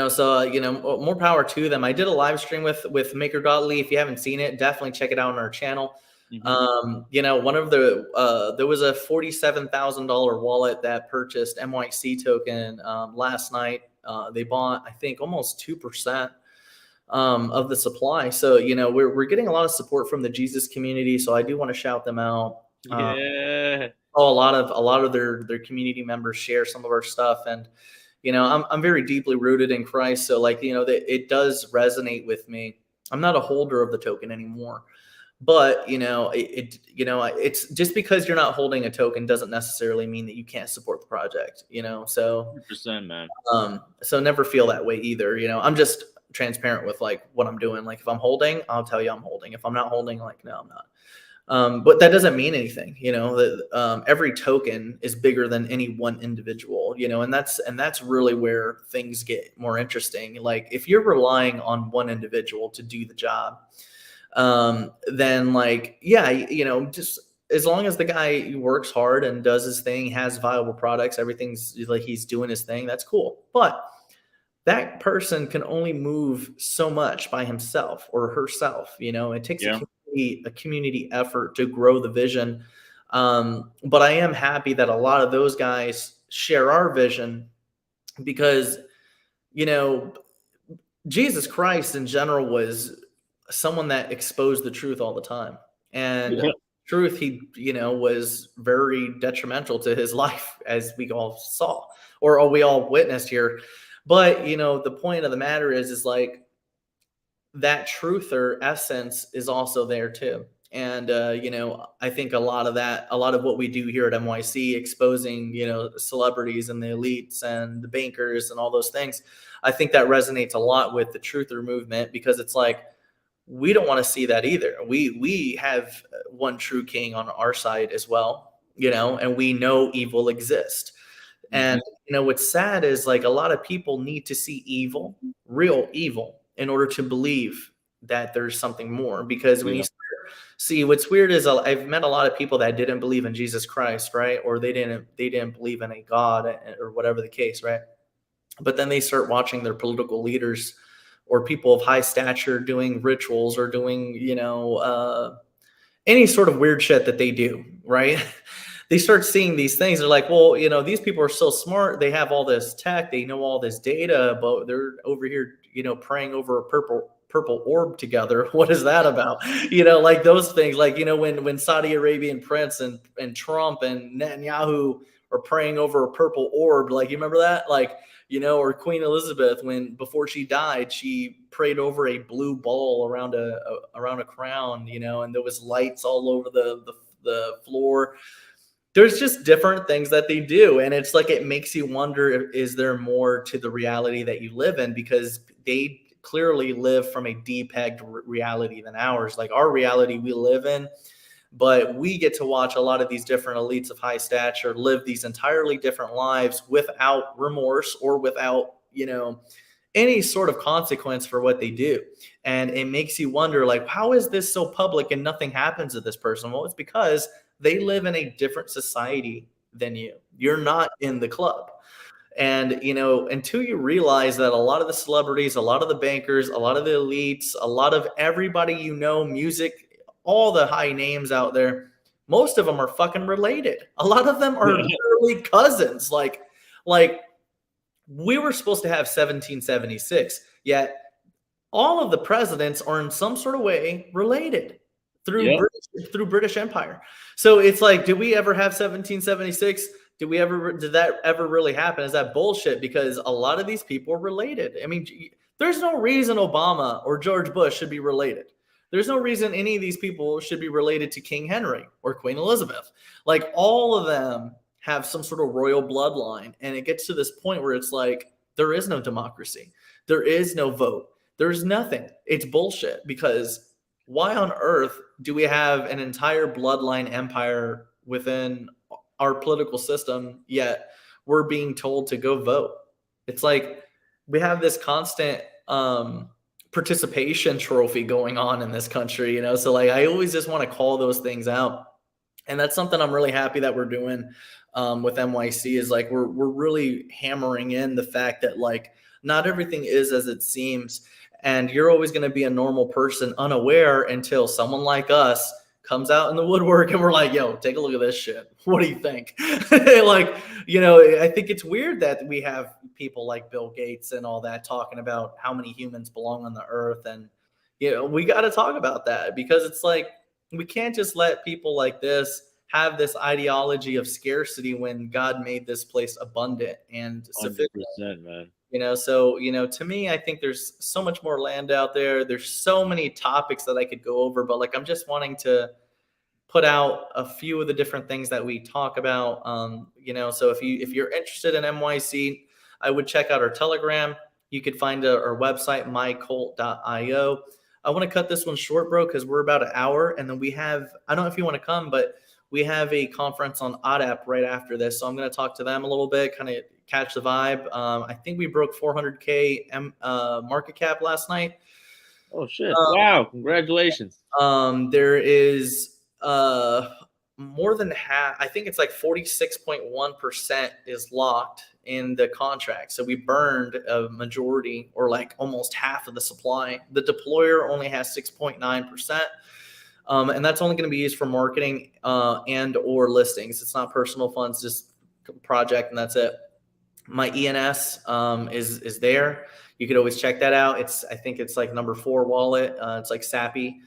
so more power to them. I did a live stream with Maker.ly. If you haven't seen it, definitely check it out on our channel. Hmm. One of there was a $47,000 wallet that purchased MYC token last night. They bought, I think, almost 2% of the supply. So we're getting a lot of support from the Jesus community. So I do want to shout them out. Yeah. A lot of their community members share some of our stuff, and I'm very deeply rooted in Christ. So like it does resonate with me. I'm not a holder of the token anymore, but it's just because you're not holding a token doesn't necessarily mean that you can't support the project. So 100%, man. never feel that way either. I'm just transparent with like what I'm doing. Like if I'm holding, I'll tell you I'm holding. If I'm not holding, like no, I'm not. But that doesn't mean anything. That every token is bigger than any one individual. And that's really where things get more interesting. Like if you're relying on one individual to do the job, then like yeah, just as long as the guy works hard and does his thing, has viable products, everything's like he's doing his thing, that's cool. But that person can only move so much by himself or herself. It takes Yeah. a community effort to grow the vision. But I am happy that a lot of those guys share our vision because, you know, Jesus Christ in general was someone that exposed the truth all the time. And Yeah. truth, he, was very detrimental to his life, as we all saw or we all witnessed here. But, the point of the matter is like that truth or essence is also there too. And, I think a lot of what we do here at MYC, exposing, celebrities and the elites and the bankers and all those things, I think that resonates a lot with the truther movement because it's like, we don't want to see that either. We have one true king on our side as well, and we know evil exists. And Hmm. what's sad is like a lot of people need to see evil, real evil, in order to believe that there's something more. Because when you Yeah. see, what's weird is I've met a lot of people that didn't believe in Jesus Christ, right? Or they didn't believe in a God or whatever the case, right? But then they start watching their political leaders or people of high stature doing rituals or doing, any sort of weird shit that they do, right? they start seeing these things. They're like, well, you know, these people are so smart. They have all this tech. They know all this data, but they're over here, you know, praying over a purple orb together. What is that about? You know, like those things. Like, you know, when Saudi Arabian prince and Trump and Netanyahu are praying over a purple orb. Like, you remember that? Like, you know, or Queen Elizabeth, when before she died, she prayed over a blue ball around around a crown, you know, and there was lights all over the floor. There's just different things that they do, and it's like it makes you wonder, is there more to the reality that you live in, because they clearly live from a depegged reality than ours. Like our reality we live in, but we get to watch a lot of these different elites of high stature live these entirely different lives without remorse or without, you know, any sort of consequence for what they do. And it makes you wonder, like, how is this so public and nothing happens to this person? Well, it's because they live in a different society than you. You're not in the club. And, you know, until you realize that a lot of the celebrities, a lot of the bankers, a lot of the elites, a lot of everybody, you know, music, all the high names out there, most of them are fucking related. A lot of them are literally cousins. Like we were supposed to have 1776, yet all of the presidents are in some sort of way related through Yep. through British Empire. So it's like, did we ever have 1776? Did that ever really happen? Is that bullshit? Because a lot of these people are related. I mean, there's no reason Obama or George Bush should be related. There's no reason any of these people should be related to King Henry or Queen Elizabeth. Like all of them have some sort of royal bloodline. And it gets to this point where it's like, there is no democracy. There is no vote. There's nothing. It's bullshit, because why on earth do we have an entire bloodline empire within our political system, yet we're being told to go vote? It's like we have this constant participation trophy going on in this country, you know? So like, I always just want to call those things out. And that's something I'm really happy that we're doing with MYC, is like, we're really hammering in the fact that like, not everything is as it seems. And you're always going to be a normal person unaware until someone like us comes out in the woodwork and we're like, yo, take a look at this shit. What do you think? Like, you know, I think it's weird that we have people like Bill Gates and all that talking about how many humans belong on the earth. And, you know, we got to talk about that, because it's like, we can't just let people like this have this ideology of scarcity when God made this place abundant and sufficient. 100%, man. You know, so, you know, to me, I think there's so much more land out there. There's so many topics that I could go over, but like, I'm just wanting to put out a few of the different things that we talk about. You know, so if you're interested in MYC, I would check out our Telegram. You could find our website, mycult.io. I want to cut this one short, bro, because we're about an hour, and then we have, I don't know if you want to come, but we have a conference on ODAP right after this. So I'm going to talk to them a little bit, kind of catch the vibe. I think we broke 400K market cap last night. Oh shit! Wow! Congratulations. There is more than half. I think it's like 46.1% is locked in the contract. So we burned a majority, or like almost half of the supply. The deployer only has 6.9%. And that's only going to be used for marketing and or listings. It's not personal funds, just project, and that's it. My ENS is there. You could always check that out. I think it's like number 4 wallet. It's like Sappy.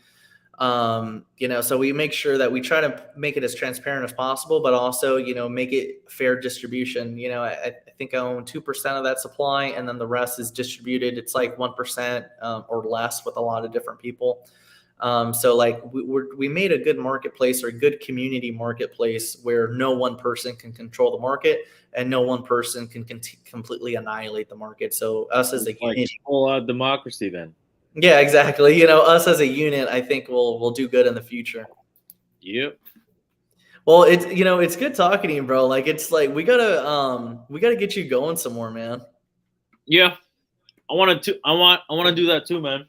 You know, so we make sure that we try to make it as transparent as possible, but also, you know, make it fair distribution. You know, I think I own 2% of that supply, and then the rest is distributed. It's like 1% or less with a lot of different people. So like we made a good marketplace, or a good community marketplace, where no one person can control the market and no one person can completely annihilate the market. So us as a unit, full out democracy then. yeah, exactly. You know, us as a unit, I think we'll do good in the future. Yep. Well, it's, you know, it's good talking to you, bro. Like, it's like we gotta get you going some more, man. Yeah, I want to do that too, man.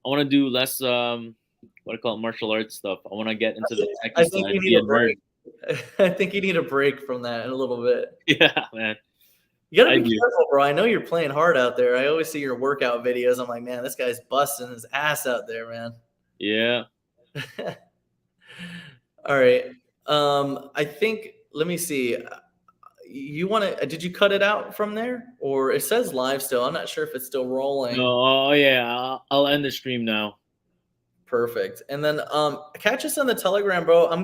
I want to do less what do you call it, martial arts stuff. I want to get into the I techie think side. you need a break. I think you need a break from that in a little bit. Yeah, man. You gotta be careful, bro. I know you're playing hard out there. I always see your workout videos. I'm like, man, this guy's busting his ass out there, man. Yeah. All right. I think. Let me see. You want to? Did you cut it out from there, or it says live still? I'm not sure if it's still No, rolling. oh yeah, I'll end the stream now. Perfect. And then catch us on the Telegram, bro. I'm